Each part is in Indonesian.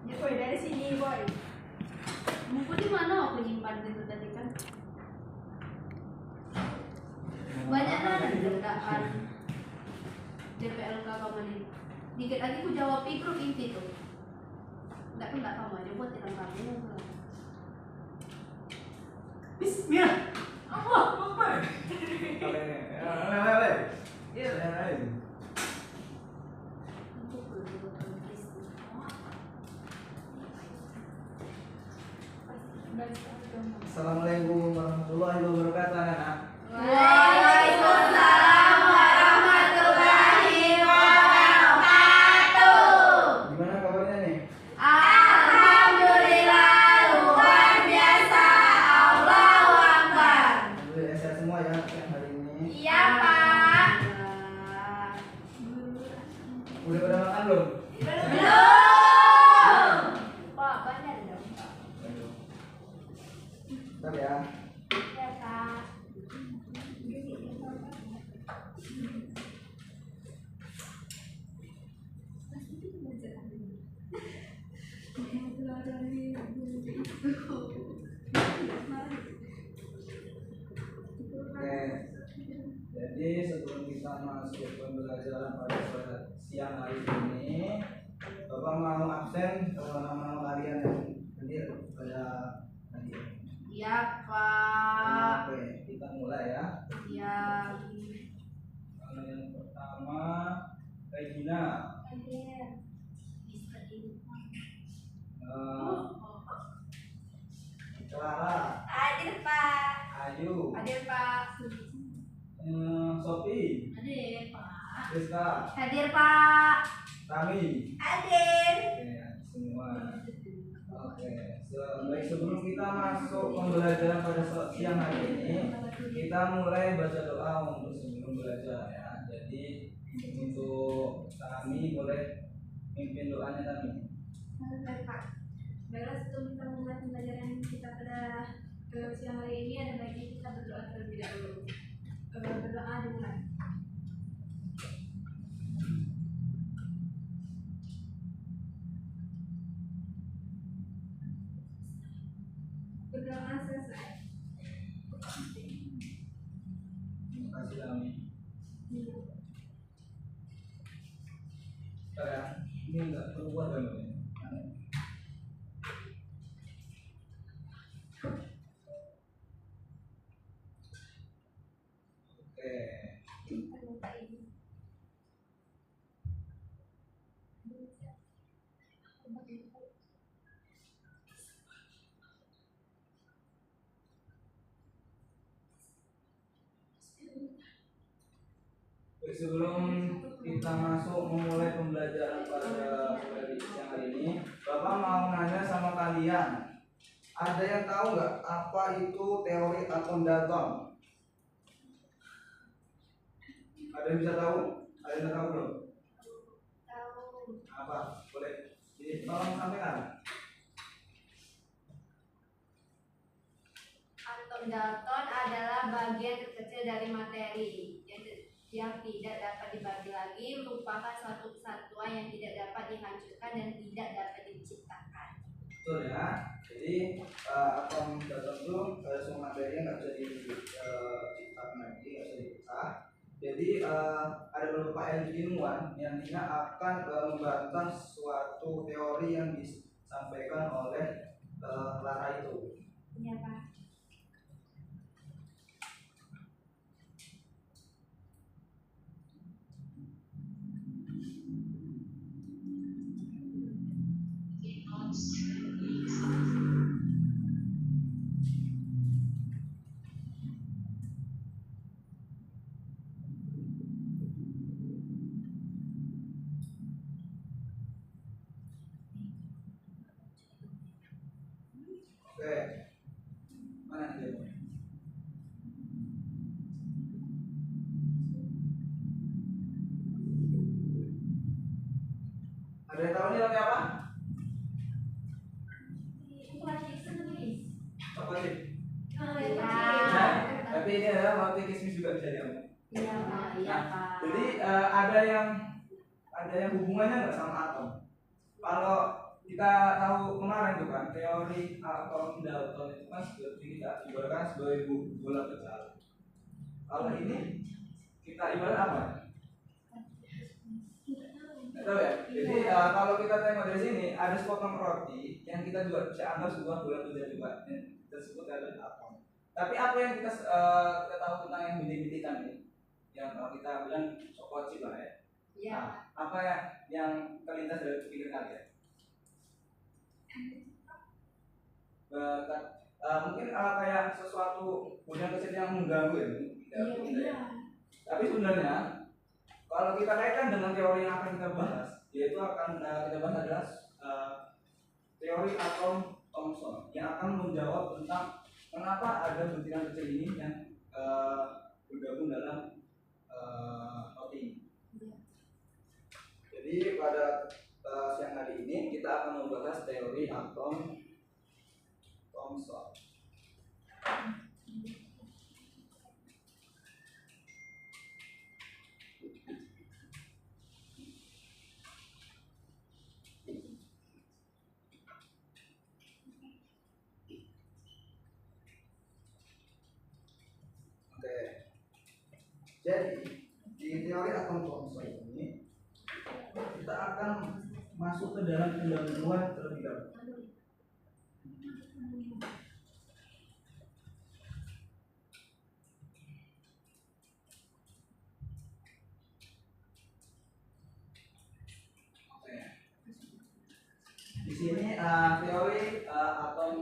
Ya boy, dari sini boy. Buku di mana aku nyimpan itu tadi kan? Banyak kan kerjaan DPLK kamu ini. Dikit lagi aku jawab grup inti tuh. Enggak kamu aja buat tilang kamu. Bismillah. Allah Akbar. Assalamualaikum warahmatullahi wabarakatuh anak-anak. Waalaikumsalam warahmatullahi wabarakatuh. Gimana kabarnya nih? Alhamdulillah luar biasa. Allahu Akbar. Alhamdulillah sehat semua ya hari ini. Iya Pak. Udah pada makan belum? Belum. Pak, banyak dong Pak. Bentar ya. Ya Pak. Oke. Jadi sebelum kita masuk pembelajaran pada siang hari ini, Bapak mau absen nama-nama kalian yang hadir pada hari ini. Iya Pak. Oke, kita mulai ya. Iya. Yang pertama, Regina. Clara, Hadir Pak. Ayu, Hadir Pak. Sophie, Hadir Pak. Rizka, Hadir Pak. Tami. Hadir. Oke, semua. Oke, baik sebelum kita masuk pembelajaran pada siang hari ini, kita mulai baca doa untuk sebelum belajar ya. Jadi untuk Tami boleh mimpin doanya Tami. Baik Pak. Baiklah sebelum kita mulai pembelajaran kita pada siang hari ini ada baiknya kita berdoa terlebih dahulu. Berdoa dimulai. Berdoa selesai. Terima kasih Tami. Sekarang ini enggak keluar gambarnya. Sebelum kita masuk memulai pembelajaran pada siang hari ini, Bapak mau nanya sama kalian, ada yang tahu nggak apa itu teori atom datum? Ada yang bisa tahu? Ada yang tahu belum? Tahu. Apa? Boleh? Jadi tolong sampaikan. Atom daton adalah bagian terkecil dari materi yang tidak dapat dibagi lagi, merupakan suatu kesatuan yang tidak dapat dihancurkan dan tidak dapat diciptakan. Betul ya. Jadi atom datum itu semua materi yang nggak bisa diciptakan lagi, nggak bisa dipecah. Jadi ada beberapa ilmuwan yang akan membantah suatu teori yang disampaikan oleh Clara itu. Iya Pak. Oke, mana dia? Ada yang tahu nih namanya apa? Apa sih? Tapi ini adalah roti kismis juga bisa diambil. Iya Pak. Iya Pak. Jadi ada yang ada yang hubungannya nggak sama atom? Kalau kita tahu kemarin tuh kan teori atom Dalton itu kan seperti kita ibaratkan sebagai bola kecil. Kalau ini kita ibarat apa? Nggak tahu ya. Jadi kalau kita tengok dari sini ada sepotong roti yang kita juga bisa anggap sebuah bola kecil juga yang tersebut adalah atom. Tapi apa yang kita tahu tentang yang bintik-bintik ini? Yang kalau kita bilang coklat chip lah ya. Iya. Nah, apa ya yang terlintas dari pikir kalian? Mungkin kayak sesuatu hujan kecil yang mengganggu ya, Iya. Tapi sebenarnya kalau kita kaitkan dengan teori yang akan kita bahas, yaitu akan kita bahas adalah teori atom Thomson yang akan menjawab tentang kenapa ada butiran kecil ini yang bergabung dalam roti ini. Jadi pada siang hari ini kita akan membahas teori atom Thomson. Oke. Jadi di teori atom Thomson ini kita akan masuk ke dalam pendahuluan terlebih dahulu. Di sini teori atom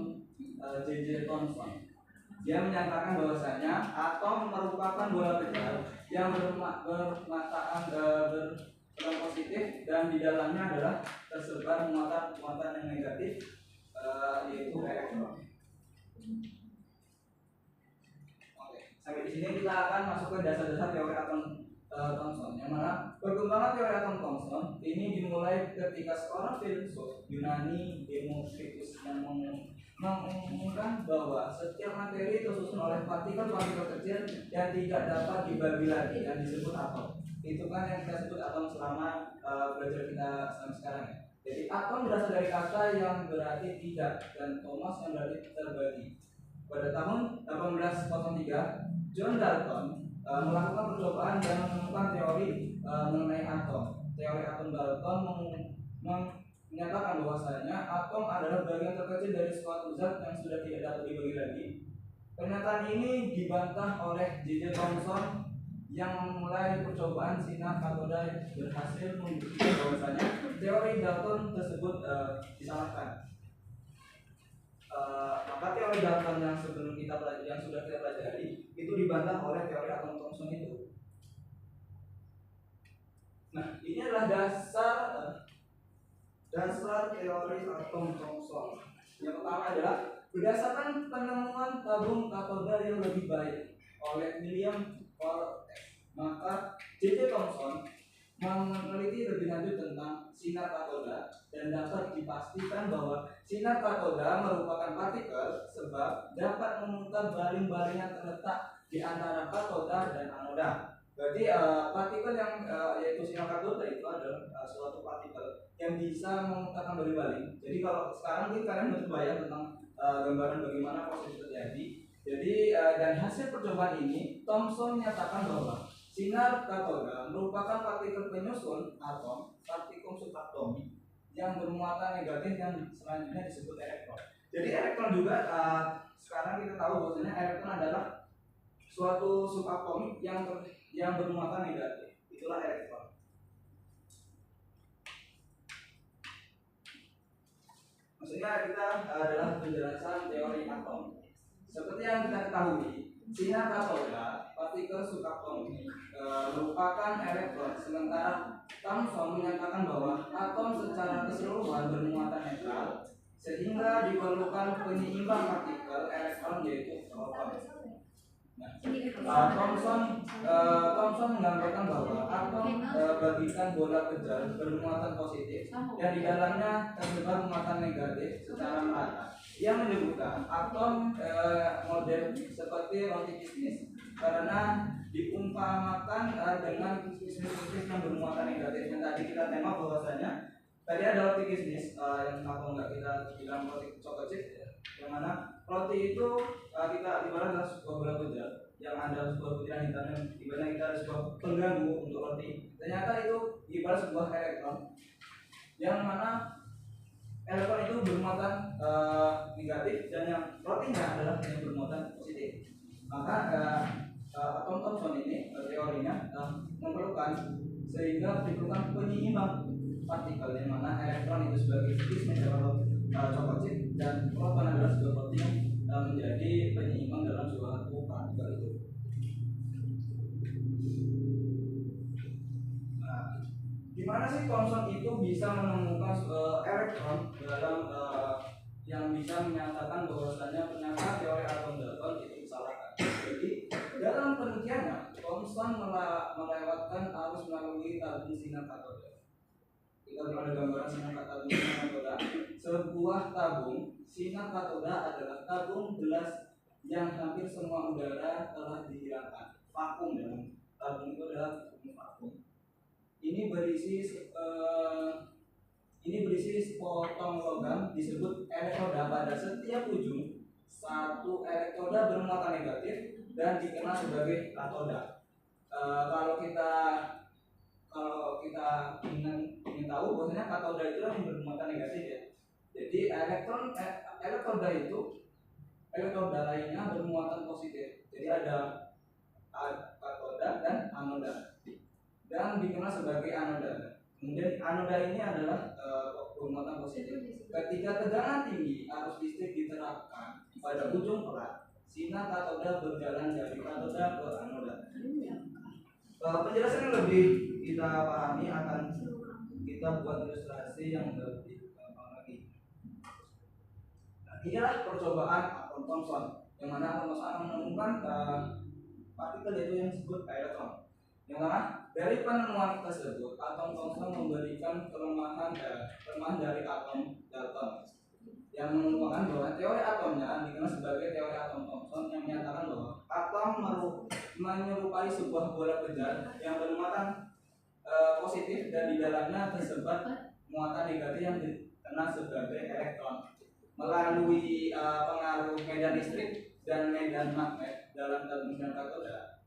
J.J. Thomson dia menyatakan bahwasanya atom merupakan bola kecil yang berperan positif dan di dalamnya adalah tersebar muatan yang negatif yaitu elektron. Oke, sampai di sini kita akan masuk ke dasar-dasar teori atom Thomson, yang mana perkembangan teori atom Thomson ini dimulai ketika seorang filsuf Yunani Demokritus yang mengumumkan bahwa setiap materi tersusun oleh partikel-partikel kecil yang tidak dapat dibagi lagi dan disebut atom. Itu kan yang kita sebut atom selama belajar kita sampai sekarang ya. Jadi atom berasal dari kata yang berarti tidak dan Thomas yang berarti terbagi. Pada tahun 1803 John Dalton melakukan percobaan dan menemukan teori mengenai atom. Teori atom Dalton menyatakan bahwasanya atom adalah bagian terkecil dari suatu zat yang sudah tidak dapat dibagi lagi. Pernyataan ini dibantah oleh J.J. Thomson yang memulai percobaan sinar katoda berhasil membuktikan bahwasanya teori Dalton tersebut disalahkan. Maka teori Dalton yang sebelum yang sudah kita pelajari itu dibantah oleh teori atom Thomson itu. Nah, ini adalah dasar teori atom Thomson. Yang pertama adalah berdasarkan penemuan tabung katoda yang lebih baik oleh William Fortes, maka J.J. Thomson meneliti lebih lanjut tentang sinar katoda dan dapat dipastikan bahwa sinar katoda merupakan partikel sebab dapat memutar baling-baling yang terletak di antara katoda dan anoda. Berarti partikel yang yaitu sinar katoda itu adalah suatu partikel yang bisa memutarkan baling-baling. Jadi kalau sekarang mungkin kalian berbayang tentang gambaran bagaimana proses terjadi. Jadi dari hasil percobaan ini, Thomson menyatakan bahwa sinar katoda merupakan partikel penyusun atom, partikel subatomik yang bermuatan negatif yang selanjutnya disebut elektron. Jadi elektron juga sekarang kita tahu bahwasanya elektron adalah suatu subatomik yang bermuatan negatif. Itulah elektron. Maksudnya kita adalah penjelasan teori atom. Seperti yang kita ketahui, sinar katoda, partikel subatomik merupakan elektron, sementara Thomson menyatakan bahwa atom secara keseluruhan bermuatan netral, sehingga diperlukan penyeimbang partikel elektron yaitu proton. Thomson menggambarkan bahwa atom bagikan bola kecil bermuatan positif dan di dalamnya tersebar muatan negatif secara merata. Ia menyebutkan atom model seperti roti bisnis karena diumpamakan dengan bisnis yang bermuatan negatif. Yang tadi kita tembak bahwasanya tadi ada roti kismis yang atau enggak kita bilang roti chocolate chip, yang mana roti itu kita ibarat adalah sebuah bola pejat yang ada sebuah butiran hitam yang dimana kita ada sebuah pengganggu untuk roti. Ternyata itu ibarat sebuah elektron yang mana elektron itu bermuatan negatif dan yang rotinya adalah yang bermuatan positif. Maka atom Thomson ini teorinya memerlukan sehingga diperlukan penyeimbang partikel yang mana elektron itu sebagai bisnis chocolate chip dan proton adalah sebuah roti yang menjadi penyeimbang dalam suatu partikel itu. Nah, gimana sih Thomson itu bisa menemukan elektron dalam yang bisa menyatakan bahwasanya ternyata teori atom Dalton itu disalahkan. Jadi dalam penelitiannya Thomson melewatkan arus melalui tabung sinar katoda. Kita berada gambaran sinar katoda. Sebuah tabung sinar katoda adalah tabung gelas yang hampir semua udara telah dihilangkan. Vakum dalam tabung itu adalah vakum. Ini berisi sepotong logam disebut elektroda. Pada setiap ujung satu elektroda bermuatan negatif dan dikenal sebagai katoda. Kalau kita ingin tahu bahwasanya katoda itu yang bermuatan negatif ya. Jadi elektroda lainnya bermuatan positif. Jadi ada katoda dan anoda dan dikenal sebagai anoda. Kemudian anoda ini adalah bermuatan positif. Ketika tegangan tinggi arus listrik diterapkan pada ujung pelat, sinar katoda berjalan dari katoda ke anoda. Penjelasan yang lebih kita pahami akan kita buat ilustrasi yang lebih gampang lagi. Nah, inilah percobaan atom Thomson, yang mana atom Thomson akan menemukan partikel yaitu yang disebut elektron. Yang mana dari penemuan tersebut, atom Thomson memberikan kelemahan dari atom Dalton yang menunjukkan bahwa teori atomnya dikenal sebagai teori atom Thomson yang menyatakan bahwa atom menyerupai sebuah bola pejat yang bermuatan positif dan di dalamnya tersebar muatan negatif yang dikenal sebagai elektron melalui pengaruh medan listrik dan medan magnet dalam tabung sinar katoda.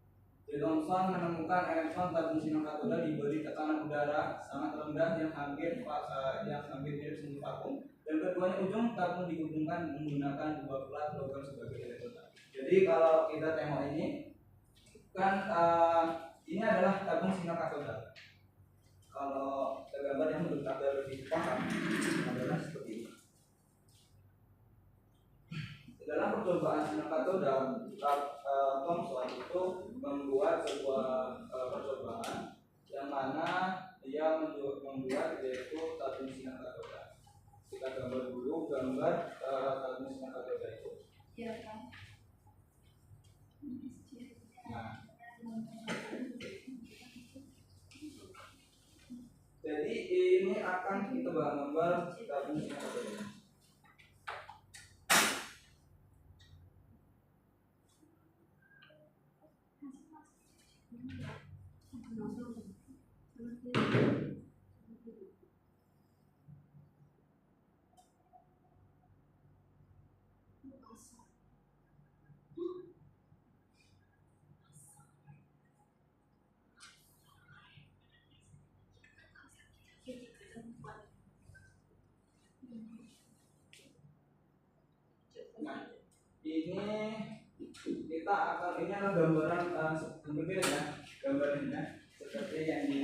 Thomson menemukan elektron tabung sinar katoda diberi tekanan udara sangat rendah yang hampir mirip semi vakum, dan keduanya ujung tabung dihubungkan menggunakan dua plat logam sebagai elektroda. Jadi kalau kita tengok ini kan ini adalah tabung sinar katoda. Kalau gambar yang menurut Anda lebih paham adalah seperti ini. Dalam percobaan sinar katoda, Thomson itu membuat sebuah percobaan yang mana dia membuat yaitu tabung sinar katoda. Kita gambar dulu gambar tabung sinar katoda itu. Nah, jadi ini akan kita gambar tabung sinar katoda. Nah, ini adalah gambaran berbeda ya, gambarnya seperti yang di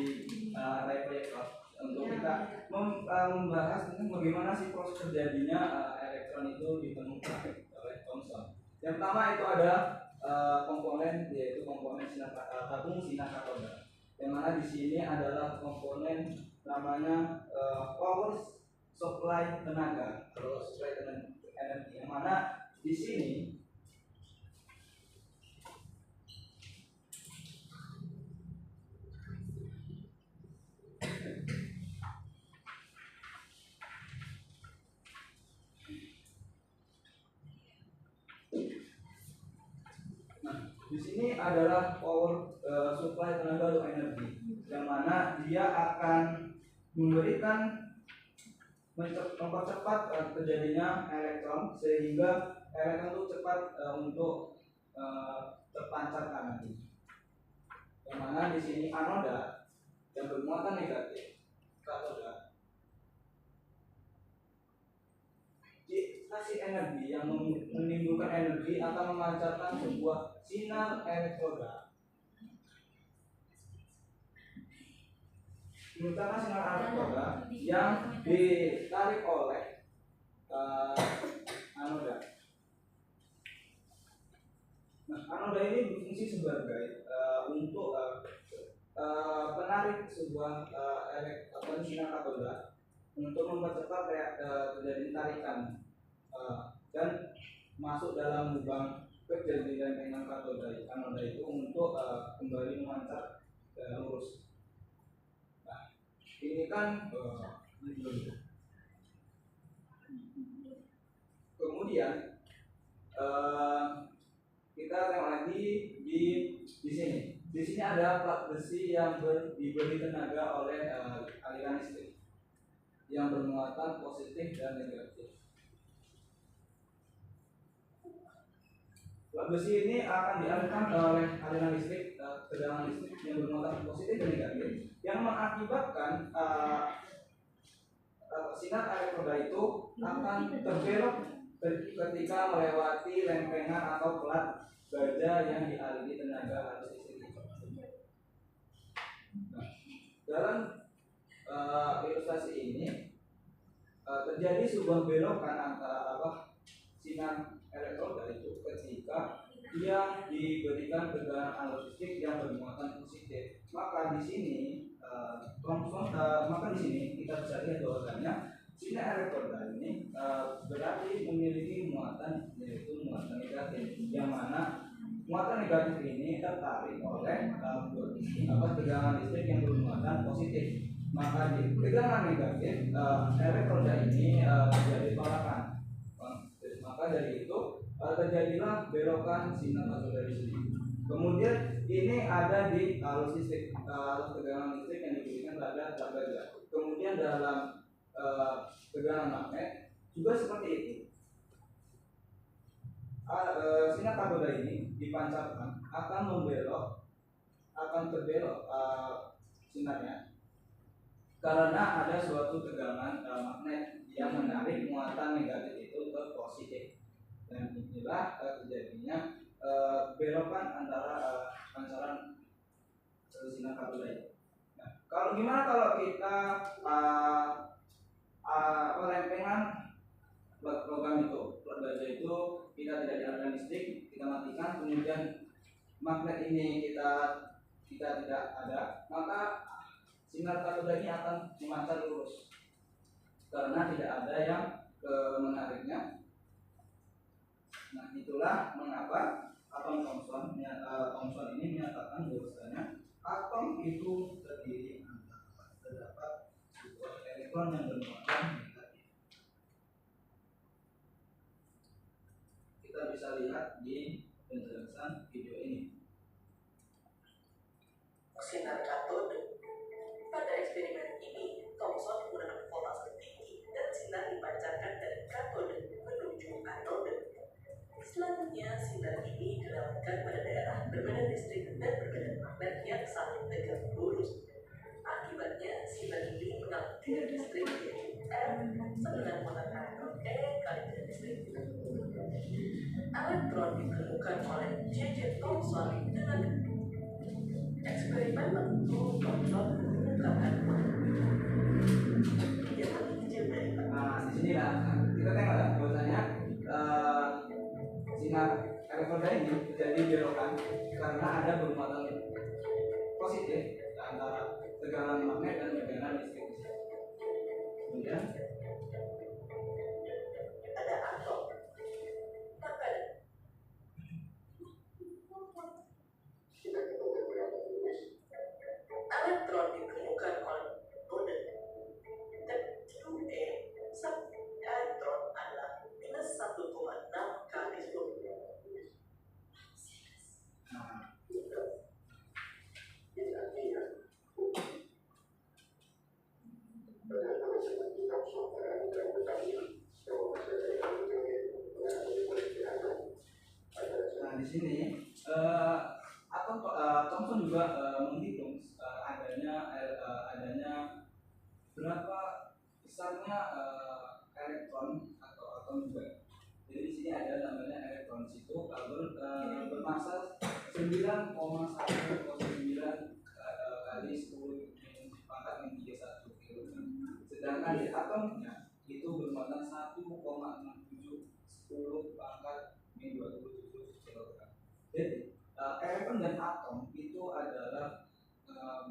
proyektor untuk kita membahas tentang bagaimana sih proses terjadinya elektron itu ditemukan oleh Thomson. Yang pertama itu ada komponen, yaitu komponen tabung sinar katoda. Yang mana di sini adalah komponen namanya power supply tenaga atau supply energi. Yang mana di sini Di sini adalah power supply tenaga atau energi, yang mana dia akan memberikan mempercepat terjadinya elektron sehingga elektron itu cepat untuk terpancarkan nanti. Yang mana di sini anoda yang bermuatan negatif, katoda kasih energi yang menimbulkan energi akan memancarkan sebuah sinar elektroda. Terutama sinar elektroda yang ditarik oleh anoda. Nah, anoda ini berfungsi sebagai untuk penarik sebuah sinar katoda untuk mempercepat terjadi tarikan dan masuk dalam lubang kecil di lempengan katoda anoda itu untuk kembali memancar lurus. Nah, ini kan kemudian kita tengok lagi di sini. Di sini ada plat besi yang diberi tenaga oleh aliran listrik yang bermuatan positif dan negatif. Plat besi ini akan dialirkan oleh aliran listrik, tegangan listrik yang bermuatan positif dan negatif, yang mengakibatkan sinar elektroda itu akan terbelok ketika melewati lempengan atau plat baja yang dialiri tenaga arus listrik. Nah, dalam ilustrasi ini terjadi sebuah belokan antara sinar elektroda itu ketika dia diberikan tegangan arus listrik yang bermuatan positif. Maka di sini maka di sini kita bisa lihat bahwasanya sinar elektroda ini berarti memiliki muatan, yaitu muatan negatif, yang mana muatan negatif ini tertarik oleh tegangan listrik yang bermuatan positif. Maka di tegangan negatif elektroda ini terjadi tolakan. Maka dari itu terjadilah belokan sinar katoda di sini. Kemudian ini ada di arus listrik, arus tegangan listrik yang diberikan pada plat baja. Kemudian dalam tegangan magnet juga seperti itu. Sinar katoda ini dipancarkan akan terbelok sinarnya karena ada suatu tegangan magnet yang menarik muatan negatif itu ke positif, dan inilah terjadinya belokan antara pancaran sinar katoda ini. Nah, gimana kalau kita lempengan logam itu, plat baja itu kita tidak dialirkan listrik, kita matikan, kemudian magnet ini kita tidak ada, maka sinar katoda ini akan memancar lurus karena tidak ada yang menariknya. Nah, itulah mengapa atom Thomson ini menyatakan bahwasanya atom itu terdiri terdapat sebuah elektron yang bermuatan negatif. Kita bisa lihat di penjelasan video ini. Sinar katode. Pada eksperimen ini, Thomson menggunakan voltase tinggi dan sinar dipancarkan dari katode menuju anode. Selanjutnya, sinar ini didapatkan pada daerah bermedan listrik dan bermedan magnet yang saling tegak lurus. Akibatnya, sinar ini mengalami tegangan listrik yaitu F dengan muatan anode E kali tegangan listrik. Elektron ditemukan oleh J.J. Thomson dengan eksperimen menentu Thomson menemukan yang lebih kecil dari Nah, di sini lah kita tengok ya bahwasanya sinar elektroda ini terjadi belokan karena ada bermuatan positif antara tegangan magnet dan tegangan listrik. Kemudian ada atom. Maka elektron ditemukan oleh kode Q-E elektron adalah minus 1,6 kali 10. nah, Thomson juga menghitung adanya berapa besarnya elektron atau atom juga. Jadi di sini ada namanya elektron itu bermassa 9,109 kali 10 pangkat min 31 kg. Sedangkan di atomnya itu bermassa 1,67 10 pangkat min 27 kg. Jadi elektron dan atom itu adalah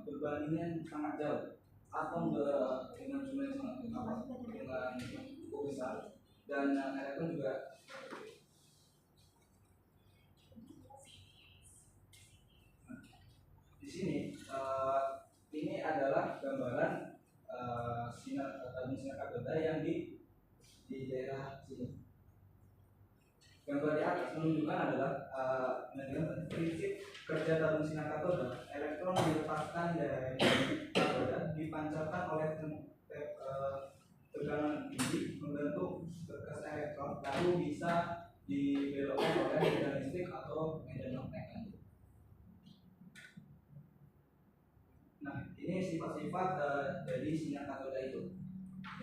berbandingan sangat jauh. Atom dengan jumlah yang sangat dengan cukup besar, dan elektron juga. Di sini ini adalah gambaran tabung sinar katoda yang di daerah sini. Gambar di atas menunjukkan adalah prinsip kerja tabung sinar katoda. Elektron dilepaskan dari katoda, dipancarkan oleh tegangan tinggi membentuk berkas elektron, lalu bisa dibelokkan oleh medan listrik atau medan magnet. Nah, ini sifat-sifat dari sinar katoda itu.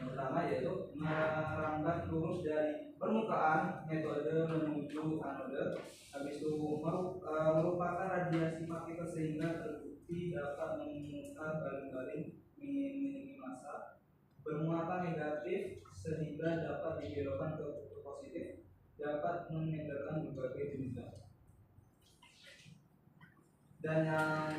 Yang pertama yaitu merambat lurus dari permukaan metode menuju anode. Habis itu merupakan radiasi partikel sehingga terbukti dapat memutar baling-baling minim massa. Bermuatan negatif sehingga dapat dibelokkan ke kutub positif. Dapat mengedarkan berbagai jenis zat. Dan yang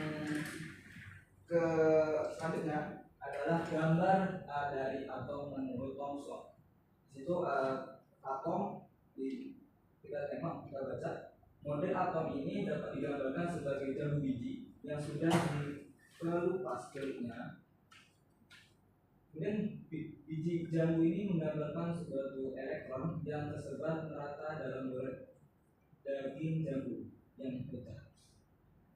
selanjutnya adalah gambar dari atom menurut Thomson. Di situ atom kita tengok, kita baca. Model atom ini dapat digambarkan sebagai jambu biji yang sudah dikelupas kulitnya. Kemudian biji jambu ini menggambarkan suatu elektron yang tersebar merata dalam daging jambu yang pecah.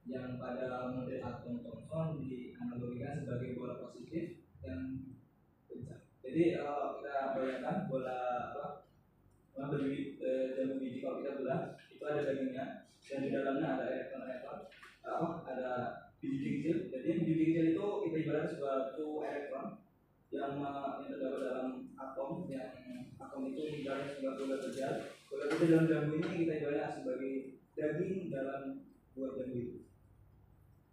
Yang pada model atom Thomson dianalogikan sebagai bola positif yang pecah. Jadi kalau kita bayangkan bola jambu biji, kalau kita belah itu ada dagingnya dan di dalamnya ada elektron-elektron, ada biji kecil. Jadi biji kecil itu kita ibaratkan suatu elektron yang terdapat dalam atom, yang atom itu ibaratnya sebuah bola kecil. Bola kecil dalam jambu ini kita ibaratkan sebagai daging dalam buah jambu itu.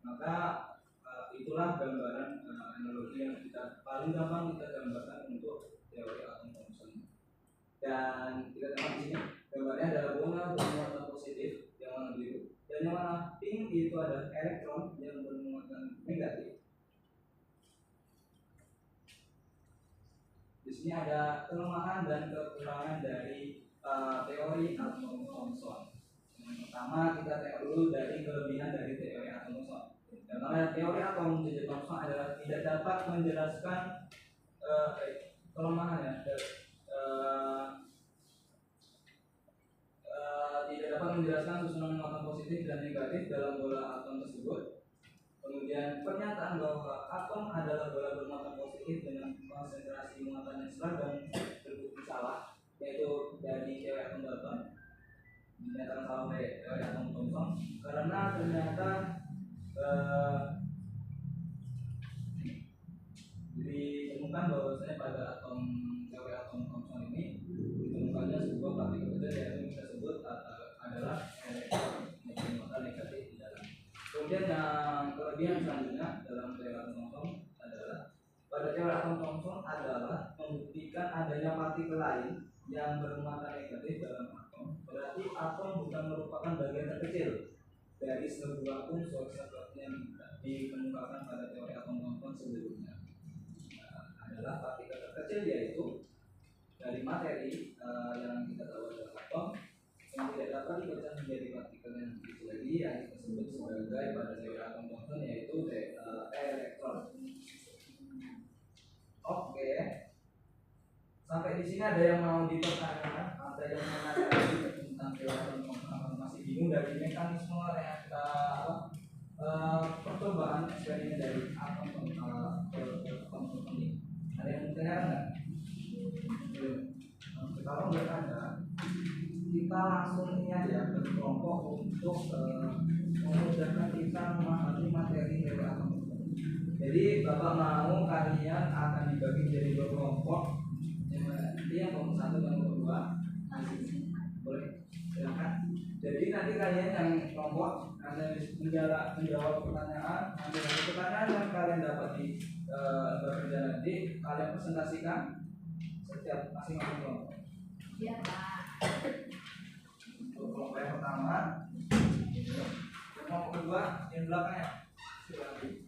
Maka itulah gambaran analogi yang kita paling gampang kita gambarkan untuk teori atom Thomson. Dan kita lihat di sini gambarnya adalah bola bermuatan positif yang warna biru, dan yang warna pink itu ada elektron yang bermuatan negatif. Di sini ada kelemahan dan kekurangan dari teori atom Thomson. Yang pertama kita tengok dulu dari kelebihan dari teori atom Thomson. Karena teori atom Thomson adalah tidak dapat menjelaskan kelemahannya, tidak dapat menjelaskan susunan muatan positif dan negatif dalam bola atom tersebut. Kemudian pernyataan bahwa atom adalah bola bermuatan positif dengan konsentrasi muatan yang seragam terbukti salah, yaitu dari teori atom Dalton. Dinyatakan salah oleh teori atom Thomson karena ternyata ditemukan bahwasanya pada teori atom Thomson ini ditemukannya sebuah partikel kecil yang kita sebut adalah elektron muatan negatif di dalam. Kemudian yang kelebihan selanjutnya dalam teori atom Thomson adalah pada teori atom Thomson adalah membuktikan adanya partikel lain yang bermuatan negatif dalam atom. Berarti atom bukan merupakan bagian terkecil dari sebuah unsur seperti yang dikemukakan pada teori atom Thomson sebelumnya. Adalah partikel terkecil, yaitu dari materi yang kita tahu adalah atom yang tidak dapat dipecah menjadi partikel yang kecil lagi, yang kita sebut sebagai pada teori atom Thomson yaitu elektron. Oke. Sampai di sini ada yang mau dipertanyakan? Ada yang menanyakan tentang teori atom Thomson? Masih bingung dari mekanisme yang kita percobaan eksperimen dari atom Thomson ini? Ada yang bertanya nggak? Kalau nggak ada, kita langsung ini aja berkelompok untuk memudahkan kita memahami Bapak mau kalian akan dibagi jadi dua kelompok. Nanti yang kelompok satu dan kelompok dua. Boleh, silakan. Jadi nanti kalian yang kelompok menjawab pertanyaan. Nanti dari pertanyaan yang kalian dapat di bekerja nanti kalian presentasikan setiap masing-masing kelompok. Iya, Pak. Untuk kelompok yang pertama, kelompok kedua yang belakangnya. Silakan.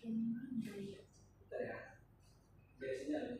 Bentar ya. Biasanya ada.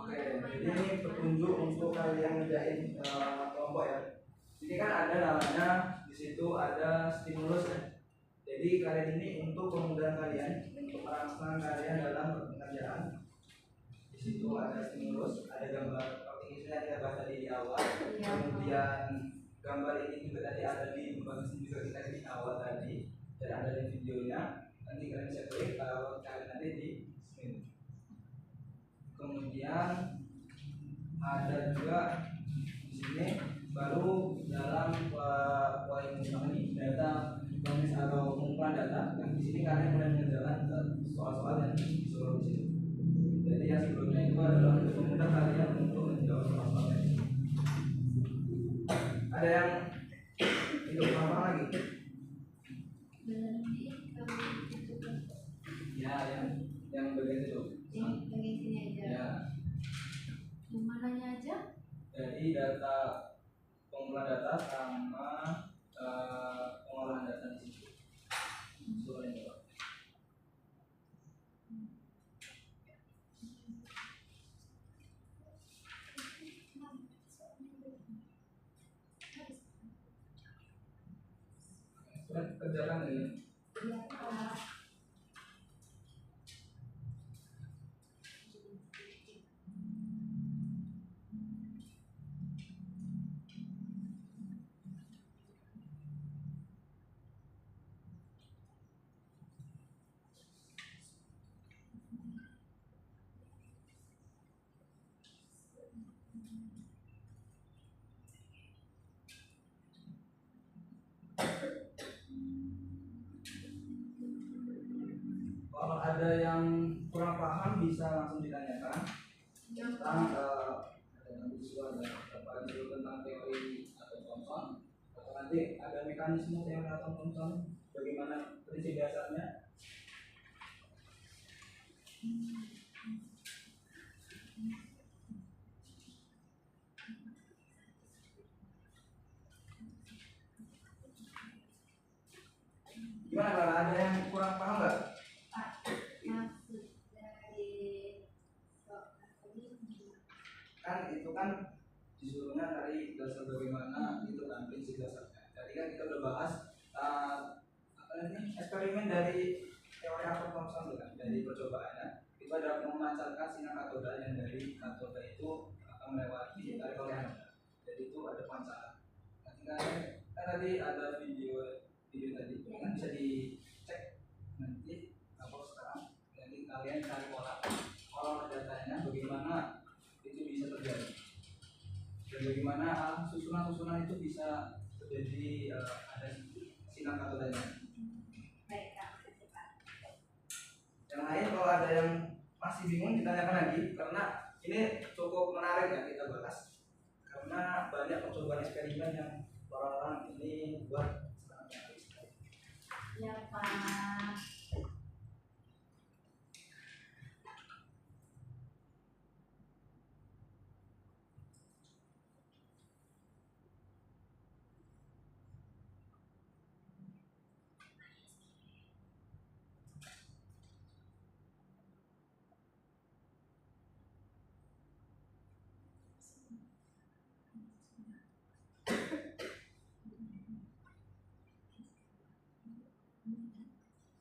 Oke, jadi ini petunjuk untuk kalian ngerjain kelompok ya. Ini kan ada namanya di situ ada stimulus ya. Jadi kalian ini untuk kemudahan kalian, untuk merangsang kalian dalam pekerjaan. Di situ ada stimulus, ada gambar seperti ini yang kita bahas tadi di awal. Kemudian gambar ini juga tadi ada di bagian juga kita di awal tadi dan ada di videonya. Nanti kalian bisa klik kalau kalian nanti di screen. Kemudian ada juga di sini baru dalam poin ini data bonus atau pengumpulan data. Yang di sini kalian mulai mengerjakan soal-soal yang disuruh di sini. Jadi yang sebelumnya itu adalah untuk memudah kalian untuk menjawab soal-soal ini. Ada yang hidup apa lagi? Ya, yang bagian itu. Yang bagian sini aja. Ya. Yang mananya aja? Jadi data pengumpulan data sama pengolahan data di situ. Soalnya Pak. Sudah kerjakan ini. Iya, Pak. Kalau ada yang kurang paham bisa langsung ditanyakan tentang ada visual ada tentang teori atau Thomson atau nanti ada mekanisme teori atau Thomson bagaimana prinsip dasarnya. Gimana kalau ada yang kurang paham nggak? Maksud dari soal ini Kan itu kan disuruhnya dari dasar bagaimana itu kan prinsip dasarnya. Tadi kan kita udah bahas apa ini eksperimen dari teori atau Thomson kan dari percobaannya itu ada memancarkan sinar katoda yang dari katoda itu akan melewati tarik oleh anoda. Jadi itu ada pancaran. Nanti kan tadi ada video tadi kan bisa dicek nanti atau sekarang nanti kalian cari pola datanya bagaimana itu bisa terjadi. bagaimana susunan-susunan itu bisa terjadi ada sinar katodanya. Baik, Kak, cepat. Yang lain kalau ada yang masih bingung ditanyakan lagi, karena ini cukup menarik ya kita bahas, karena banyak percobaan eksperimen yang orang-orang ini buat sangat menarik sekali. Ya, Pak.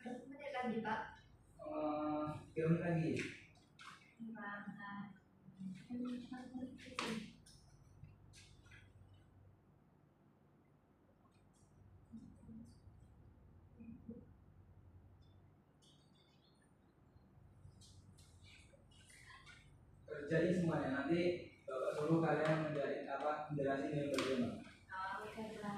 Menit lagi, Pak. 3 menit lagi. Kerjain semuanya, nanti Bapak suruh kalian menjelasin yang bagaimana. Oke, Pak.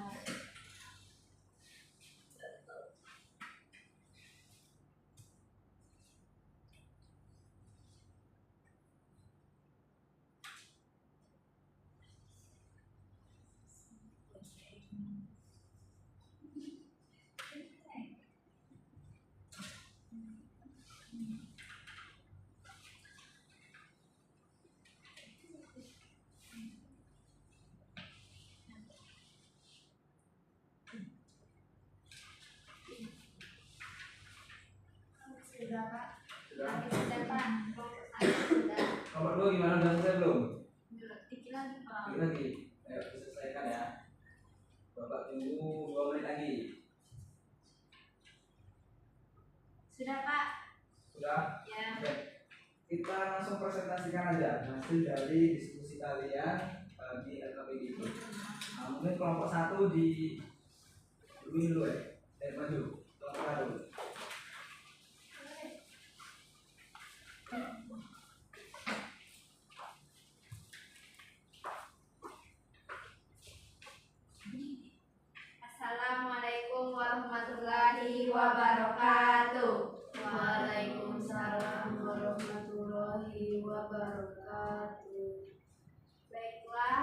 Sudah, Pak. Sudah. Sudah, Pak. Sudah. Nomor 2 gimana, udah selesai belum? Dikit lagi, Pak. Dikit lagi, ayo diselesaikan ya. Bapak tunggu 2 menit lagi. Sudah, Pak. Sudah? Ya. Oke. Kita langsung presentasikan aja hasil dari diskusi kalian di LKPG itu. Nah, mungkin kelompok 1 di dulu ya. Maju. Kelompok 1. Assalamualaikum warahmatullahi wabarakatuh. Waalaikumsalam warahmatullahi wabarakatuh. Baiklah,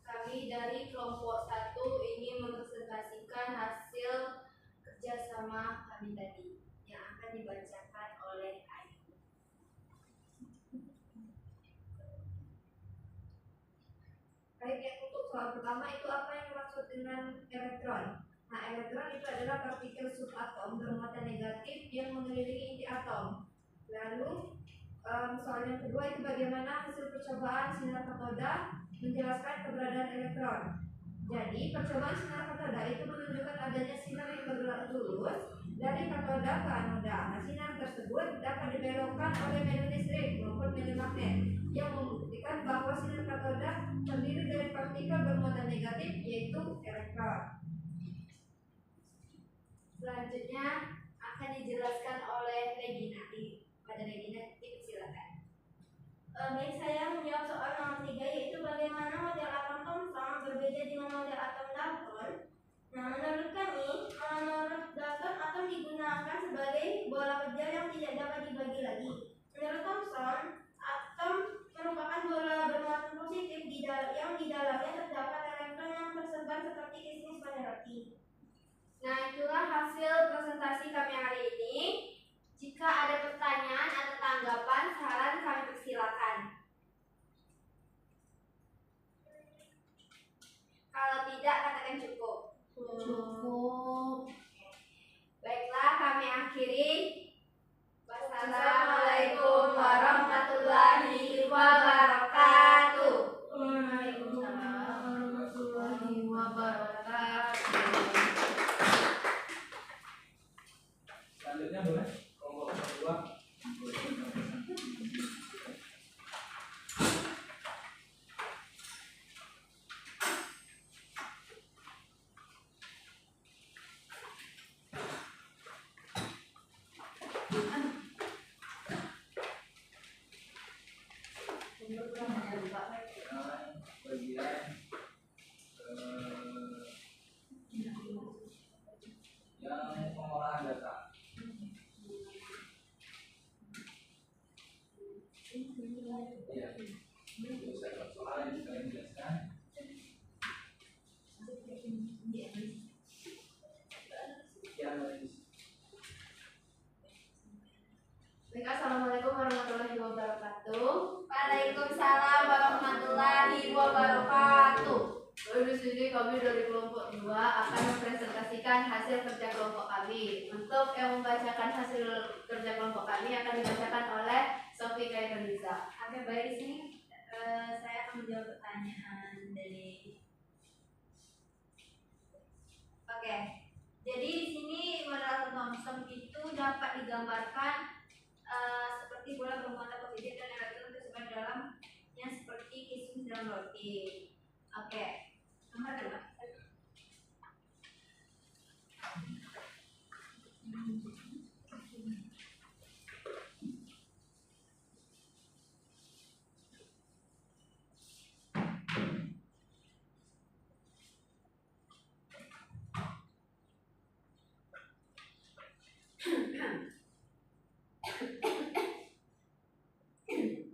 kami dari kelompok 1 ingin mempresentasikan hasil kerjasama kami tadi yang akan dibacakan oleh Ayu. Baik, yang untuk soal pertama itu apa yang dimaksud dengan elektron? Nah, elektron itu adalah partikel subatom bermuatan negatif yang mengelilingi inti atom. Lalu soal yang kedua itu bagaimana hasil percobaan sinar katoda menjelaskan keberadaan elektron. Jadi percobaan sinar katoda itu menunjukkan adanya sinar yang bergerak lurus dari katoda ke anoda. Nah, sinar tersebut dapat dibelokkan oleh medan listrik maupun medan magnet yang membuktikan bahwa sinar katoda terdiri dari partikel bermuatan negatif yaitu elektron. Selanjutnya akan dijelaskan oleh Regina. Pada Regina, silakan. Baik, saya menjawab soal nomor 3, yaitu bagaimana model atom Thomson berbeda dengan model atom Dalton. Nah, menurut kami, menurut Dalton atom digunakan sebagai bola kecil yang tidak dapat dibagi lagi. Menurut Thomson, atom merupakan bola bermuatan positif yang di dalamnya terdapat elektron yang tersebar seperti kismis pada roti. Nah, itulah hasil presentasi kami hari ini. Jika ada pertanyaan atau tanggapan, saran kami persilakan. Kalau tidak, katakan cukup. Cukup. Baiklah, kami akhiri. Wassalamualaikum warahmatullahi wabarakatuh. Waalaikumsalam warahmatullahi wabarakatuh. Selanjutnya boleh kelompok 2. bagian yang pengolahan data. Ya, itu saya soal yang saya jelaskan. Baik, assalamualaikum warahmatullahi wabarakatuh. Waalaikumsalam warahmatullahi wabarakatuh. Di sini kami dari kelompok 2 akan mempresentasikan hasil kerja kelompok kami. Untuk yang membacakan hasil kerja kelompok kami akan dibacakan oleh Sofi Kairunisa. Oke, baik, di sini saya akan menjawab pertanyaan dari. Oke, jadi di sini model Thomson itu dapat digambarkan seperti bola bermuatan positif dan elektron tersebar dalam yang seperti kismis dalam roti. Oke, nomor 2.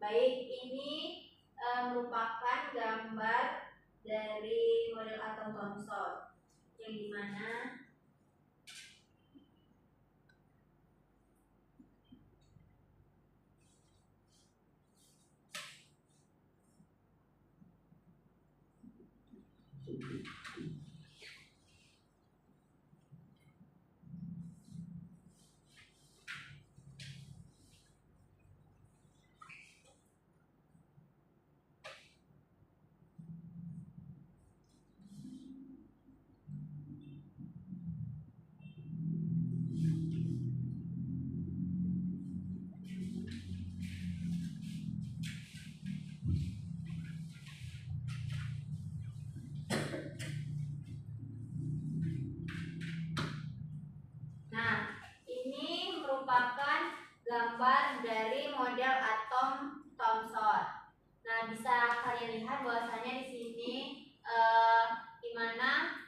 Baik, ini merupakan gambar dari model atom Thomson yang dimana ini merupakan gambar dari model atom Thomson. Nah, bisa kalian lihat bahwasanya di sini di mana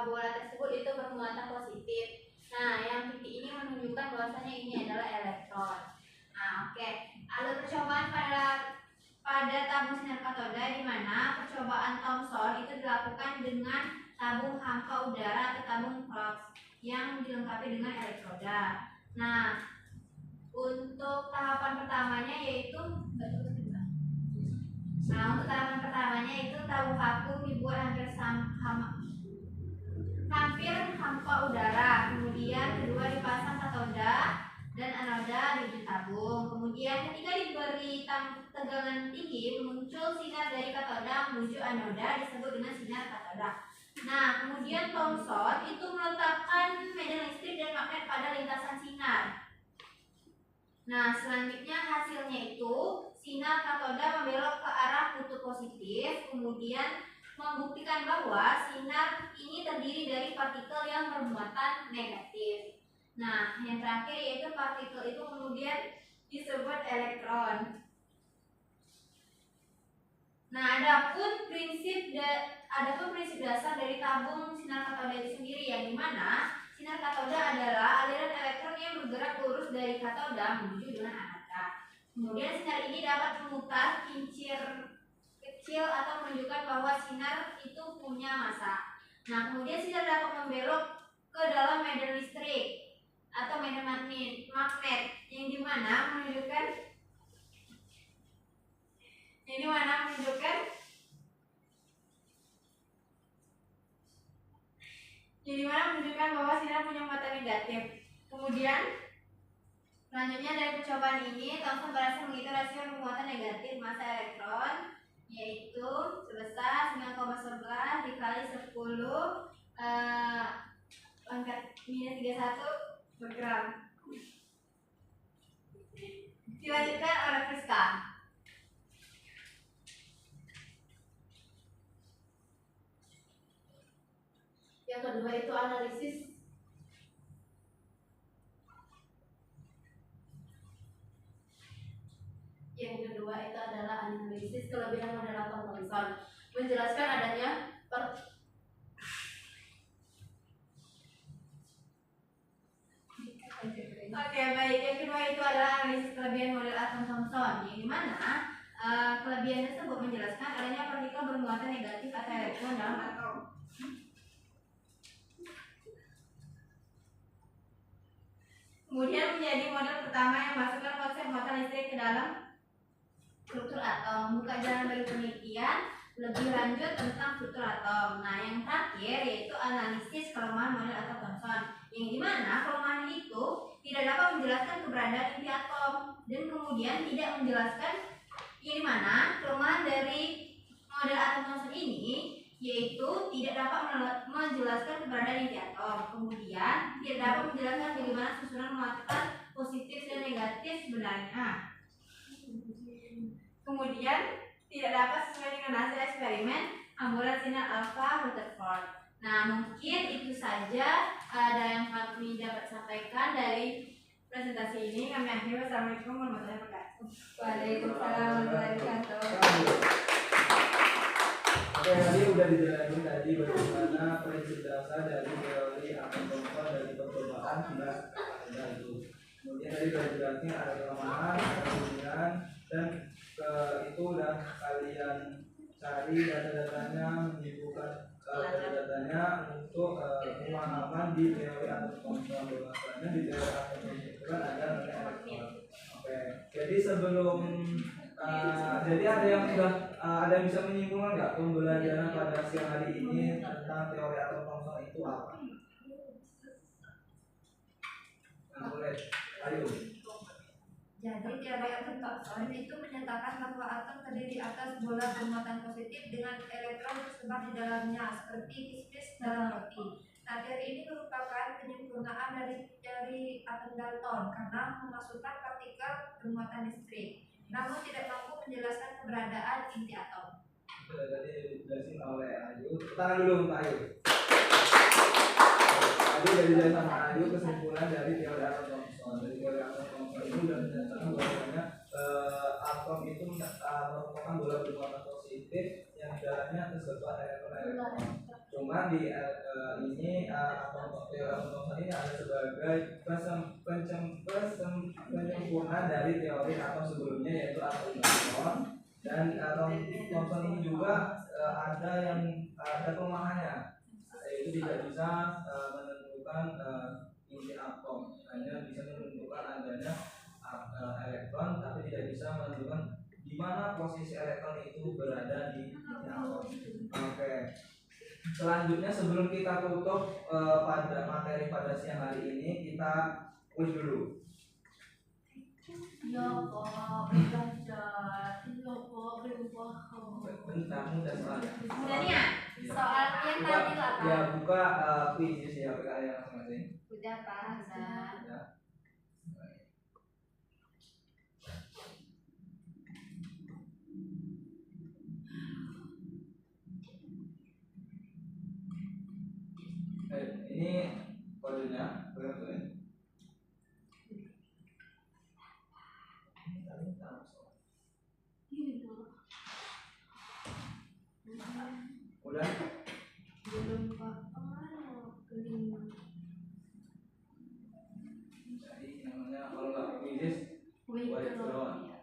bola tersebut itu bermuatan positif. Nah, yang titik ini menunjukkan bahwasanya ini adalah elektron. Nah, oke. Ada percobaan pada tabung sinar katoda di mana percobaan Thomson itu dilakukan dengan tabung hampa udara atau tabung Fox yang dilengkapi dengan elektroda. Nah, untuk tahapan pertamanya yaitu tabung vakum dibuat hampir hampa udara. Kemudian kedua dipasang katoda dan anoda di tabung. Kemudian ketika diberi tegangan tinggi muncul sinar dari katoda menuju anoda disebut dengan sinar katoda. Nah, kemudian Thomson itu meletakkan medan listrik dan magnet pada lintasan sinar. Nah, selanjutnya hasilnya itu sinar katoda membelok ke arah kutub positif, kemudian membuktikan bahwa sinar ini terdiri dari partikel yang bermuatan negatif. Nah, yang terakhir yaitu partikel itu kemudian disebut elektron. Nah, adapun prinsip dasar dari tabung sinar katoda itu sendiri yang dimana sinar katoda adalah aliran elektron yang bergerak lurus dari katoda menuju dengan anoda. Kemudian sinar ini dapat memutar kincir kecil atau menunjukkan bahwa sinar itu punya massa. Nah, kemudian sinar dapat membelok ke dalam medan listrik atau medan magnet yang dimana menunjukkan bahwa sinar punya muatan negatif. Kemudian selanjutnya dari percobaan ini Thomson berhasil menghitung rasio muatan negatif massa elektron yaitu sebesar 9,11 dikali 10 pangkat minus 31 per gram. Dilanjutkan oleh Friska. Yang kedua itu analisis. Yang kedua kedua itu adalah analisis kelebihan model atom Thomson, menjelaskan adanya Oke, baik. Yang kedua itu adalah analisis kelebihan model atom Thomson, yang dimana kelebihan tersebut menjelaskan adanya partikel bermuatan negatif atau elektron dalam atom. Kemudian menjadi model pertama yang masukkan konsep muatan listrik ke dalam struktur atom. Buka jalan bagi penelitian lebih lanjut tentang struktur atom. Nah, yang terakhir yaitu analisis kelemahan model atom Thomson, yang dimana kelemahan itu tidak dapat menjelaskan keberadaan inti atom dan kemudian tidak menjelaskan yang dimana kelemahan dari model atom Thomson ini yaitu tidak dapat menjelaskan keberadaan inti atom, kemudian tidak dapat menjelaskan bagaimana susunan muatan positif dan negatif sebenarnya, kemudian tidak dapat sesuai dengan hasil eksperimen ambulan sinar alpha Rutherford. Nah, mungkin itu saja yang kami dapat sampaikan dari presentasi ini. Kami akhiri. Wassalamualaikum warahmatullahi wabarakatuh. Waalaikumsalam warahmatullahi wabarakatuh. Oke, tadi udah dijelasin tadi bagaimana prinsip dasar dari teori atom Thomson dari percobaan hingga ada itu. Kemudian tadi udah dijelasin ada kelemahan, ada kelebihan, dan itu udah kalian cari data-datanya, menyimpulkan data-datanya untuk pemahaman di teori atom Thomson. Bahwasanya di teori atom Thomson itu kan ada elektron. Oke, jadi sebelum jadi ada yang sudah ada yang bisa menyimpulkan nggak pembelajaran pada siang hari ini tentang teori atom Thomson itu apa? Boleh, ayo. Jadi teori atom Thomson itu menyatakan bahwa atom terdiri atas bola bermuatan positif dengan elektron tersebar di dalamnya seperti kismis dalam roti. Nah, teori ini merupakan penyempurnaan dari teori atom Dalton karena memasukkan partikel bermuatan listrik, namun tidak mampu menjelaskan keberadaan inti atom. Tadi dijelasin oleh Ayu. Tangan dulu Mbak Ayu. Tadi dari dijelasin sama Ayu kesimpulan dari teori atom Thomson. Dari teori atom Thomson itu sudah menyatakan bahwasanya atom itu merupakan bola bermuatan positif yang di dalamnya tersebar elektron. Cuma di ini teori atom Thomson ini ada sebagai penyempurnaan dari teori atom sebelumnya yaitu atom neutron, dan atom Thomson ini juga ada kelemahannya, yaitu tidak bisa menentukan inti atom, hanya bisa menentukan adanya elektron, tapi tidak bisa menentukan di mana posisi elektron itu berada di inti atom. Oke. Selanjutnya sebelum kita tutup pada materi pada siang hari ini, kita kuis dulu. Ya Pak, belajar. Ya Pak, belum Bentar, mudah soalnya. Mudahnya, soalnya tadi lah Pak. Ya, buka kuis ya kalian masing-masing. Udah Pak Hasan. Ya. Ini kodenya, boleh. Udah? Belum Pak. Belum. Jadi namanya kalau nggak kuis, Wih, wajib kalau doang.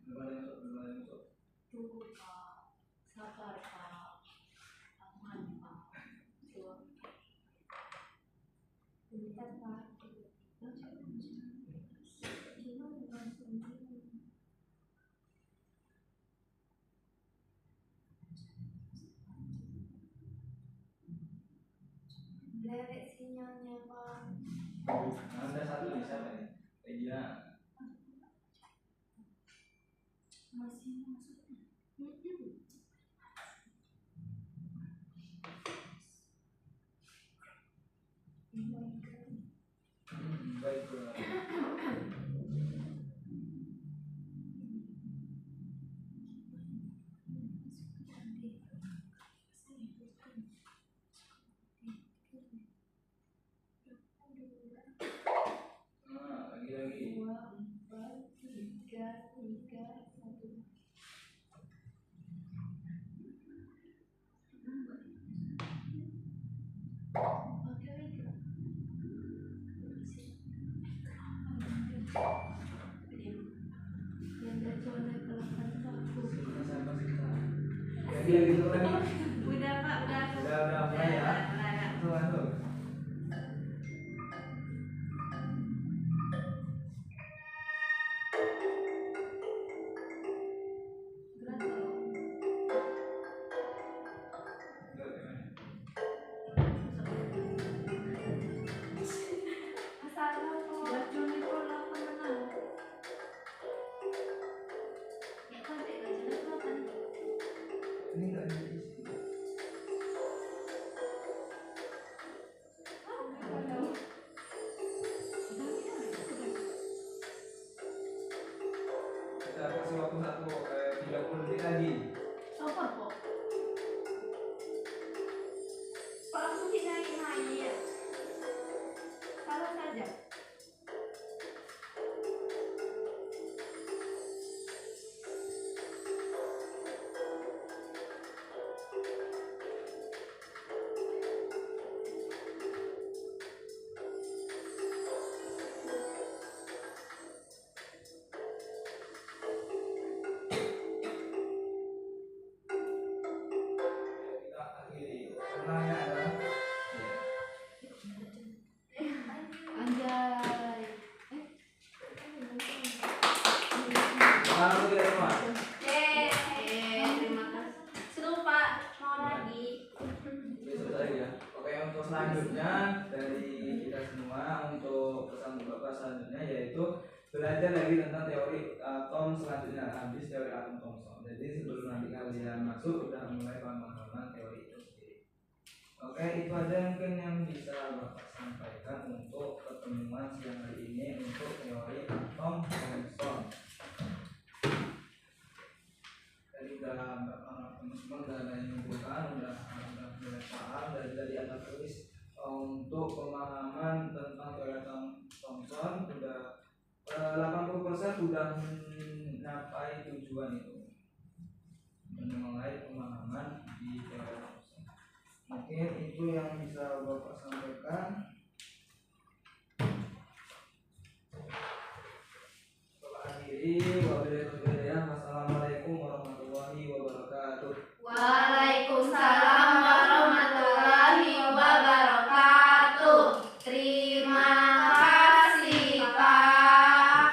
Belum ada masuk. Tunggu Pak, sabar Pak, aman Pak. Bentar Pak. Lerek sinyalnya Pak. Ada satu nih siapa nih? Regina. Masih masuk. Baik. Yang tercolek kelokan sapu. Sama kita. Jadi yang gitu kan. Udah Pak, udah. Udah mulai ya. Udah. Tuh. Berat loh. Masalah kok. Racun itu apa menang? Ya kan kayak racunnya kelokan. Ini enggak diisi. Kita kasih waktu 30 detik lagi. Apa kok? Kok aku tidak ingin ya? Salah saja. Kita akhiri. Menangnya adalah Anjay. Selamat tidak semua. Terima kasih. Seru Pak, mau lagi. Besok lagi ya. Oke, untuk selanjutnya dari kita semua untuk pesan Bapak selanjutnya yaitu belajar lagi tentang teori atom selanjutnya habis teori atom Thomson. Jadi sebelum nanti kalian masuk udah mulai pemahaman teori itu sendiri. Oke, itu aja mungkin yang bisa Bapak sampaikan untuk pertemuan siang hari ini untuk teori atom Thomson. Tadi udah teman-teman udah ada yang menyimpulkan, udah mulai paham dan tadi ada tulis untuk pemahaman tentang teori atom Thomson udah 80% udah mencapai tujuan itu mengenai pemahaman di teori Thomson. Mungkin itu yang bisa Bapak sampaikan. Bapak akhiri, wabillahi taufiq. Wassalamualaikum warahmatullahi wabarakatuh. Waalaikumsalam warahmatullahi wabarakatuh. Terima kasih Pak.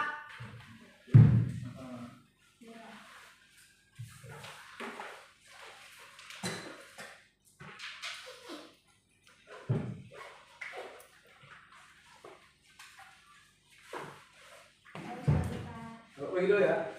Bapak pergi dulu ya.